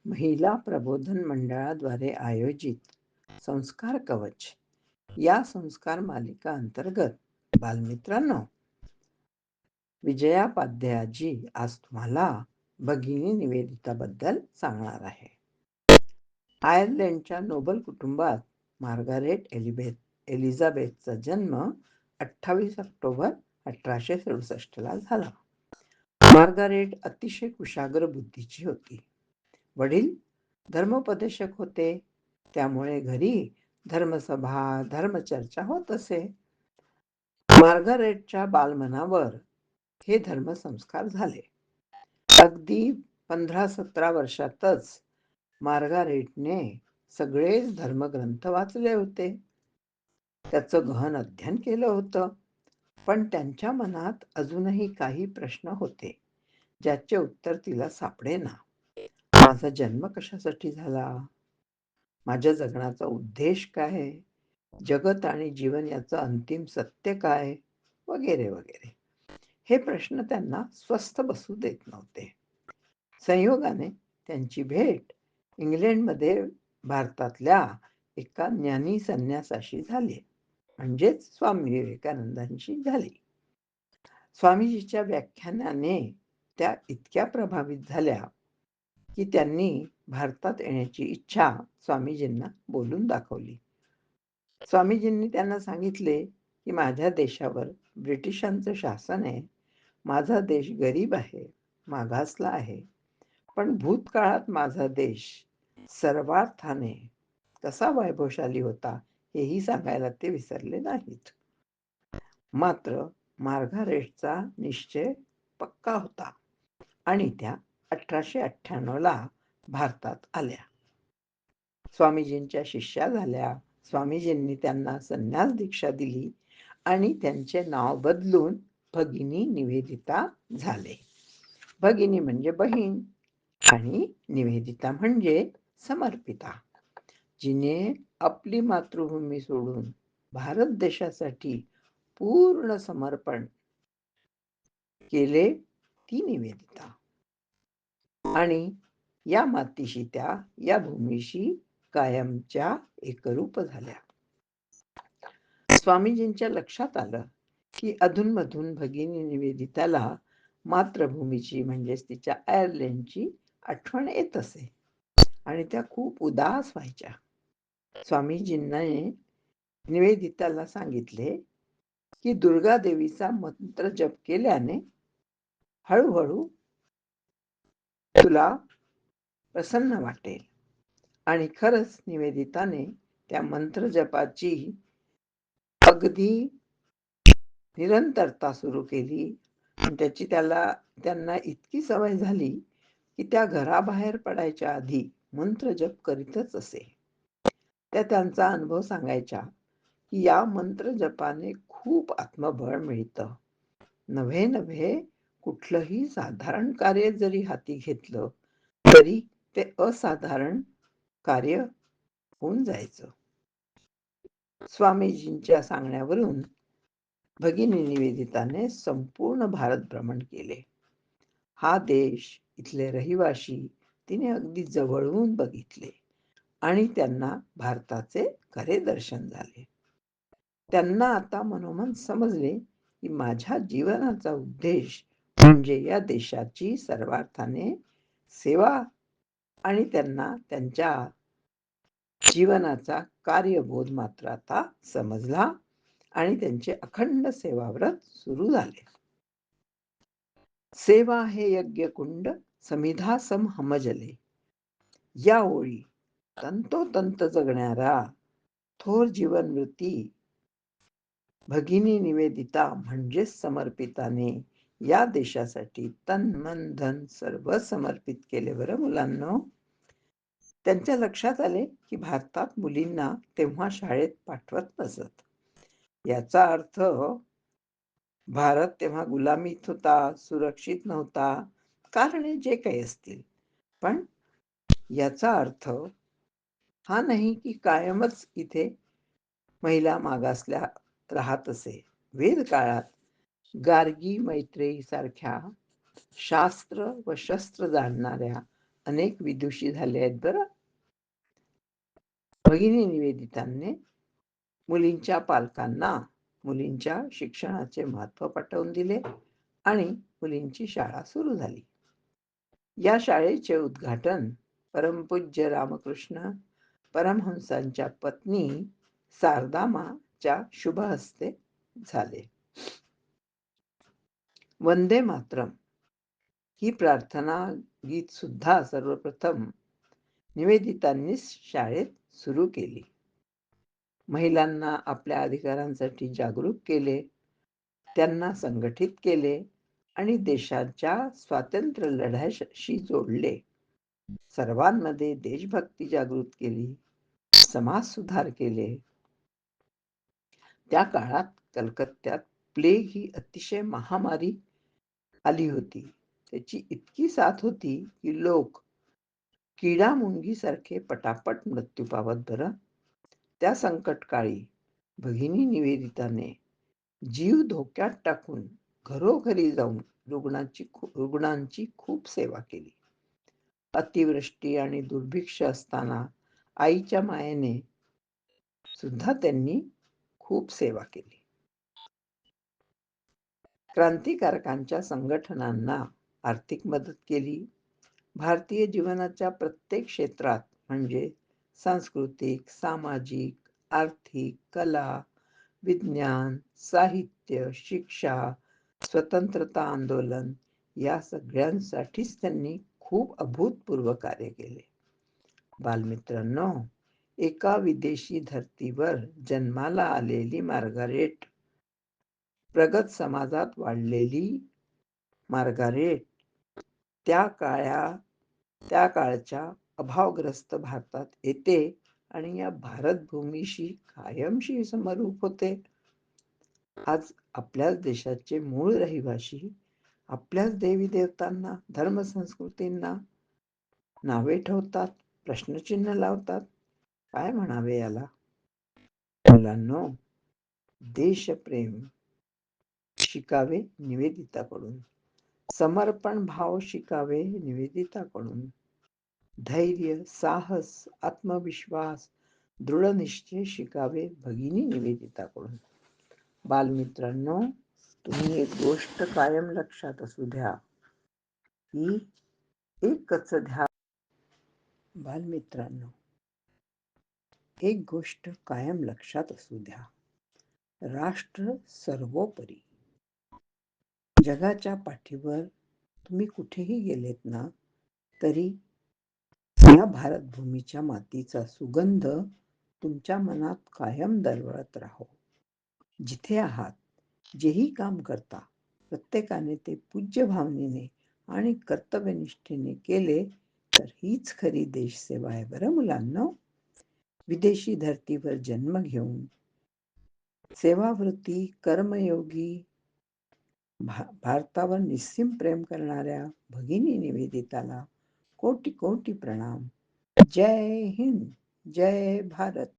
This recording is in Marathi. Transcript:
महिला प्रबोधन मंडळाद्वारे आयोजित संस्कार कवच या संस्कार मालिका अंतर्गत बालमित्रांनो, विजयापाध्यायाजी आज तुम्हाला भगिनी निवेदिताबद्दल सांगणार आहे. आयर्लंडच्या नोबल कुटुंबात मार्गारेट एलिझाबेथचा जन्म 28 ऑक्टोबर 1867ला झाला. मार्गारेट अतिशय कुशाग्र बुद्धीची होती. वडील धर्मोपदेशक होते, त्यामुळे घरी धर्मसभा, धर्मचर्चा होत असे. मार्गारेटच्या बालमनावर हे धर्मसंस्कार झाले. अगदी 15-17 वर्षातच मार्गारेटने सगळेच धर्मग्रंथ वाचले होते. त्याचं गहन अध्ययन केलं होतं. पण त्यांच्या मनात अजूनही काही प्रश्न होते, ज्याचे उत्तर तिला सापडेना. माझा जन्म कशासाठी झाला? माझ्या जगण्याचा उद्देश काय? जगत आणि जीवन याचं अंतिम सत्य काय? वगैरे वगैरे. हे प्रश्न त्यांना स्वस्थ बसू देत नव्हते. संयोगाने त्यांची भेट इंग्लंडमध्ये भारतातल्या एका ज्ञानी संन्यासाशी झाली, म्हणजेच स्वामी विवेकानंदांशी झाली. स्वामीजीच्या व्याख्यानाने त्या इतक्या प्रभावित झाल्या की त्यांनी भारतात येण्याची इच्छा स्वामीजींना बोलून दाखवली. स्वामीजींनी त्यांना सांगितले की माझ्या देशावर ब्रिटिशांचं शासन आहे. माझा देश गरीब आहे, मागासला आहे. पण भूतकाळात माझा देश सर्वार्थाने कसा वैभवशाली होता हेही सांगायला ते विसरले नाहीत. मात्र मार्गारेटचा निश्चय पक्का होता आणि त्या 1898ला भारतात आल्या. स्वामीजींच्या शिष्या झाल्या. स्वामीजींनी त्यांना संन्यास दीक्षा दिली आणि त्यांचे नाव बदलून भगिनी निवेदिता झाले. भगिनी म्हणजे बहीण आणि निवेदिता म्हणजे समर्पिता. जिने आपली मातृभूमी सोडून भारत देशासाठी पूर्ण समर्पण केले, ती निवेदिता. आणि या मातीशी त्या या भूमीशी कायमच्या एकरूप झाल्या. स्वामीजींच्या लक्षात आलं की अधूनमधून भगिनी निवेदिताला मातृभूमीची म्हणजेच तिच्या आयर्लंडची आठवण येत असे आणि त्या खूप उदास व्हायच्या. स्वामीजींना निवेदिताला सांगितले की दुर्गा देवीचा मंत्र जप केल्याने हळूहळू तुला प्रसन्न वाटेल. आणि खरंच निवेदिताने त्या मंत्र जपाची अगदी निरंतरता सुरू केली आणि त्याची त्यांना इतकी सवय झाली की त्या घराबाहेर पडायच्या आधी मंत्र जप करीतच असे. त्या त्यांचा अनुभव सांगायच्या की या मंत्र जपाने खूप आत्मबळ मिळतं. नव्हे नव्हे कुठलंही साधारण कार्य जरी हाती घेतलं तरी ते असाधारण कार्य होऊन जायचं. स्वामीजींच्या सांगण्यावरून भगिनी निवेदिताने संपूर्ण भारत भ्रमण केले. हा देश, इथले रहिवाशी तिने अगदी जवळून बघितले आणि त्यांना भारताचे खरे दर्शन झाले. त्यांना आता मनोमन समजले की माझ्या जीवनाचा उद्देश म्हणजे या देशाची सर्वार्थाने सेवा आणि त्यांना त्यांच्या जीवनाचा कार्यबोध मात्र आता समजला आणि त्यांचे अखंड सेवाव्रत सुरू झाले. सेवा हे यज्ञकुंड समिधा सम हमजले या ओळी तंतोतंत जगणारा थोर जीवनवृत्ती भगिनी निवेदिता म्हणजेच समर्पिताने या देशासाठी तन मन धन सर्व समर्पित केले. बरं मुलांनो, त्यांच्या लक्षात आले की भारतात मुलींना तेव्हा शाळेत पाठवत नसत. याचा अर्थ भारत तेव्हा गुलामीत होता, सुरक्षित नव्हता, कारणे जे काही असतील. पण याचा अर्थ हा नाही की कायमच इथे महिला मागासल्या राहत असे. वेद काळात गार्गी मैत्रेयी सारख्या शास्त्र व शस्त्र जाणणाऱ्या अनेक विदुषी झाले आहेत बरं. भगिनी निवेदितांनी मुलींच्या पालकांना मुलींच्या शिक्षणाचे महत्त्व पटवून दिले आणि मुलींची शाळा सुरू झाली. या शाळेचे उद्घाटन परमपूज्य रामकृष्ण परमहंसांच्या पत्नी शारदामाच्या शुभ हस्ते झाले. वंदे मातरम ही प्रार्थना गीत सुद्धा सर्वप्रथम निवेदितांनीच शाळेत सुरू केली. महिलांना आपल्या अधिकारांसाठी जागरूक केले, त्यांना संघटित केले आणि देशाच्या स्वातंत्र्य लढ्याशी जोडले. सर्वांमध्ये देशभक्ती जागृत केली, समाज सुधार केले. त्या काळात कलकत्त्यात प्लेग ही अतिशय महामारी आली होती. त्याची इतकी साथ होती की लोक किडामुंगीसारखे पटापट मृत्यू पावत बरं. त्या संकटकाळी भगिनी निवेदिताने जीव धोक्यात टाकून घरोघरी जाऊन रुग्णांची खूप सेवा केली. अतिवृष्टी आणि दुर्भिक्ष असताना आईच्या मायेने सुद्धा त्यांनी खूप सेवा केली. क्रांतिकारकांच्या संघटनांना आर्थिक मदत केली. भारतीय जीवनाच्या प्रत्येक क्षेत्रात म्हणजे सांस्कृतिक, सामाजिक, आर्थिक, कला, विज्ञान, साहित्य, शिक्षा, स्वतंत्रता आंदोलन या सगळ्यांसाठीच त्यांनी खूप अभूतपूर्व कार्य केले. बालमित्रांनो, एका विदेशी धर्तीवर जन्माला आलेली मार्गारेट, प्रगत समाजात वाढलेली मार्गारेट त्या काळच्या अभावग्रस्त भारतात येते आणि या भारतभूमीशी कायमशी समरूप होते. आज आपल्याच देशाचे मूळ रहिवासी आपल्याच देवी देवतांना, धर्मसंस्कृतींना नावे ठेवतात, प्रश्नचिन्ह लावतात. काय म्हणावे याला? मुलांनो, देशप्रेम शिकावे निवेदिताकडून, समर्पण भाव शिकावे निवेदिताकडून, धैर्य, साहस, आत्मविश्वास, दृढनिश्चय शिकावे भगिनी निवेदिताकडून. बालमित्रांनो, तुम्ही एक गोष्ट कायम लक्षात असू द्या, की एकच ध्यान. बालमित्रांनो, एक गोष्ट कायम लक्षात असू द्या, राष्ट्र सर्वोपरी. जगाच्या पाठीवर तुम्ही कुठेही गेलेत ना, तरी या भारतभूमीच्या मातीचा सुगंध तुमच्या मनात कायम दरवळत राहो. जिथे आहात, जेही काम करता, प्रत्येकाने ते पूज्य भावनेने आणि कर्तव्यनिष्ठेने केले तर हीच खरी देशसेवा आहे बरं मुलांनो. विदेशी धर्तीवर जन्म घेऊन सेवावृत्ती, कर्मयोगी, भारतावर निस्सीम प्रेम करणाऱ्या भगिनी निवेदिताला कोटी कोटी प्रणाम. जय हिंद, जय भारत.